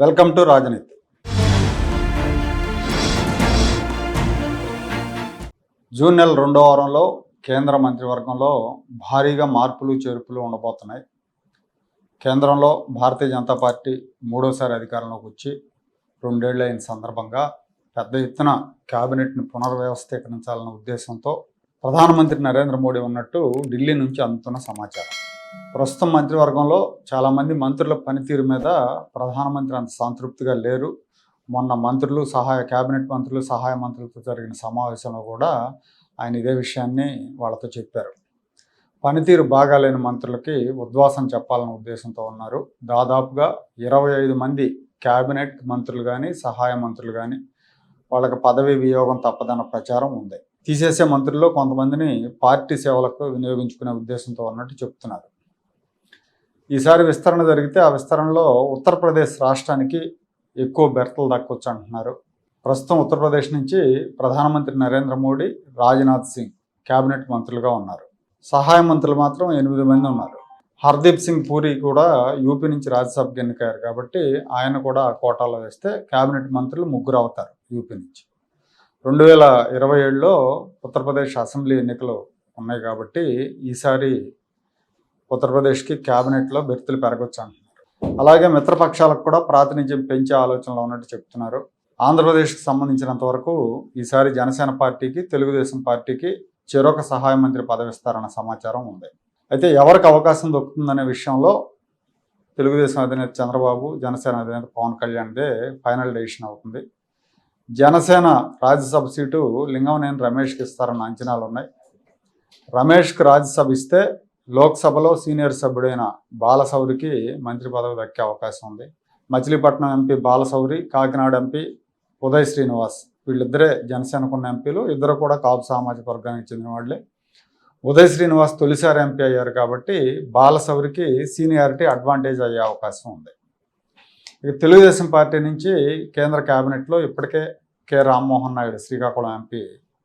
Welcome to రాజనీతి. June నెల 2వ వారంలో కేంద్ర మంత్రివర్గంలో భారీగా మార్పులు చేర్పులు ఉండబోతున్నాయి. కేంద్రంలో భారతీయ జనతా పార్టీ మూడోసారి అధికారంలోకి వచ్చి 2 ఏళ్ళు అయిన సందర్భంగా పెద్ద ఎత్తున క్యాబినెట్ని పునర్వ్యవస్థీకరించాలన్న ఉద్దేశంతో ప్రధానమంత్రి నరేంద్ర మోడీ ఉన్నట్టు ఢిల్లీ నుంచి అందుతున్న సమాచారం. ప్రస్తుతం మంత్రివర్గంలో చాలామంది మంత్రుల పనితీరు మీద ప్రధానమంత్రి అంత సంతృప్తిగా లేరు. మొన్న మంత్రులు, క్యాబినెట్ మంత్రులు, సహాయ మంత్రులతో జరిగిన సమావేశంలో కూడా ఆయన ఇదే విషయాన్ని వాళ్ళతో చెప్పారు. పనితీరు బాగాలేని మంత్రులకి ఉద్వాసన చెప్పాలన్న ఉద్దేశంతో ఉన్నారు. దాదాపుగా 25 మంది క్యాబినెట్ మంత్రులు కానీ, సహాయ మంత్రులు కానీ వాళ్ళకి పదవి వియోగం తప్పదన్న ప్రచారం ఉంది. తీసేసే మంత్రుల్లో కొంతమందిని పార్టీ సేవలకు వినియోగించుకునే ఉద్దేశంతో ఉన్నట్టు చెప్తున్నారు. ఈసారి విస్తరణ జరిగితే ఆ విస్తరణలో ఉత్తరప్రదేశ్ రాష్ట్రానికి ఎక్కువ బెర్తలు దక్కొచ్చు అంటున్నారు. ప్రస్తుతం ఉత్తరప్రదేశ్ నుంచి ప్రధానమంత్రి నరేంద్ర మోడీ, రాజ్నాథ్ సింగ్ క్యాబినెట్ మంత్రులుగా ఉన్నారు. సహాయ మంత్రులు మాత్రం 8 మంది ఉన్నారు. హర్దీప్ సింగ్ పూరి కూడా యూపీ నుంచి రాజ్యసభకు ఎన్నికయ్యారు కాబట్టి ఆయన కూడా కోటాలో వేస్తే క్యాబినెట్ మంత్రులు 3 అవుతారు యూపీ నుంచి. 2027లో ఉత్తరప్రదేశ్ అసెంబ్లీ ఎన్నికలు ఉన్నాయి కాబట్టి ఈసారి ఉత్తరప్రదేశ్కి క్యాబినెట్లో బెర్తులు పెరగొచ్చు అంటున్నారు. అలాగే మిత్రపక్షాలకు కూడా ప్రాతినిధ్యం పెంచే ఆలోచనలో ఉన్నట్టు చెప్తున్నారు. ఆంధ్రప్రదేశ్కి సంబంధించినంత వరకు ఈసారి జనసేన పార్టీకి, తెలుగుదేశం పార్టీకి చెరొక సహాయ మంత్రి పదవి ఇస్తారన్న సమాచారం ఉంది. అయితే ఎవరికి అవకాశం దొరుకుతుందనే విషయంలో తెలుగుదేశం అధినేత చంద్రబాబు, జనసేన అధినేత పవన్ కళ్యాణ్దే ఫైనల్ డెసిషన్ అవుతుంది. జనసేన రాజ్యసభ సీటు లింగంనేని రమేష్కి ఇస్తారన్న అంచనాలు ఉన్నాయి. రమేష్కి రాజ్యసభ ఇస్తే లోక్సభలో సీనియర్ సభ్యుడైన బాలశౌరికి మంత్రి పదవి దక్కే అవకాశం ఉంది. మచిలీపట్నం ఎంపీ బాలశౌరి, కాకినాడ ఎంపీ ఉదయ్ శ్రీనివాస్ వీళ్ళిద్దరే జనసేనకున్న ఎంపీలు. ఇద్దరు కూడా కాపు సామాజిక వర్గానికి చెందిన వాళ్ళే. ఉదయ్ శ్రీనివాస్ తొలిసారి ఎంపీ అయ్యారు కాబట్టి బాలశౌరికి సీనియారిటీ అడ్వాంటేజ్ అయ్యే అవకాశం ఉంది. ఇక తెలుగుదేశం పార్టీ నుంచి కేంద్ర క్యాబినెట్లో ఇప్పటికే కె రామ్మోహన్ నాయుడు, శ్రీకాకుళం ఎంపీ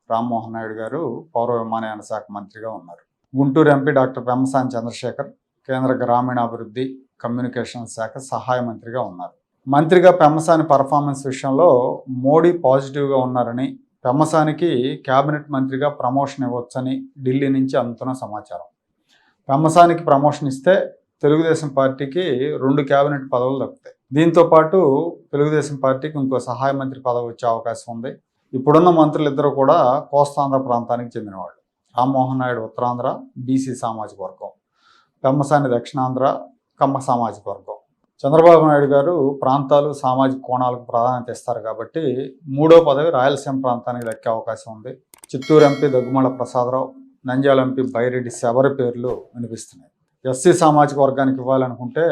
రామ్మోహన్ నాయుడు గారు పౌర విమానయాన శాఖ మంత్రిగా ఉన్నారు. గుంటూరు ఎంపీ డాక్టర్ పెమ్మసాని చంద్రశేఖర్ కేంద్ర గ్రామీణాభివృద్ధి, కమ్యూనికేషన్ శాఖ సహాయ మంత్రిగా ఉన్నారు. మంత్రిగా పెమ్మసాని పర్ఫార్మెన్స్ విషయంలో మోడీ పాజిటివ్గా ఉన్నారని, పెమ్మసానికి క్యాబినెట్ మంత్రిగా ప్రమోషన్ ఇవ్వచ్చని ఢిల్లీ నుంచి అందుతున్న సమాచారం. పెమ్మసానికి ప్రమోషన్ ఇస్తే తెలుగుదేశం పార్టీకి 2 క్యాబినెట్ పదవులు దక్కుతాయి. దీంతో పాటు తెలుగుదేశం పార్టీకి ఇంకో సహాయ మంత్రి పదవి వచ్చే అవకాశం ఉంది. ఇప్పుడున్న మంత్రులు ఇద్దరు కూడా కోస్తాంధ్ర ప్రాంతానికి చెందినవాళ్ళు. రామ్మోహన్ నాయుడు ఉత్తరాంధ్ర, బీసీ సామాజిక వర్గం. పెమ్మసాని దక్షిణాంధ్ర, కమ్మ సామాజిక వర్గం. చంద్రబాబు నాయుడు గారు ప్రాంతాలు, సామాజిక కోణాలకు ప్రాధాన్యత ఇస్తారు కాబట్టి 3వ పదవి రాయలసీమ ప్రాంతానికి దక్కే అవకాశం ఉంది. చిత్తూరు ఎంపీ దగ్గుమల ప్రసాదరావు, నంద్యాల ఎంపీ బైరెడ్డి శబరి పేర్లు వినిపిస్తున్నాయి. ఎస్సీ సామాజిక వర్గానికి ఇవ్వాలనుకుంటే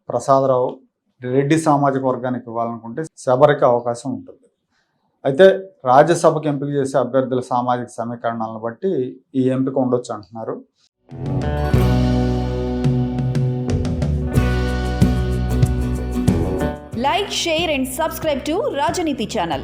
ప్రసాదరావు, రెడ్డి సామాజిక వర్గానికి ఇవ్వాలనుకుంటే శబరికి అవకాశం ఉంటుంది. అయితే రాజ్యసభకు ఎంపిక చేసే అభ్యర్థుల సామాజిక సమీకరణాలను బట్టి ఈ ఎంపిక ఉండొచ్చు అంటున్నారు. Like, share and subscribe to Rajaniti channel.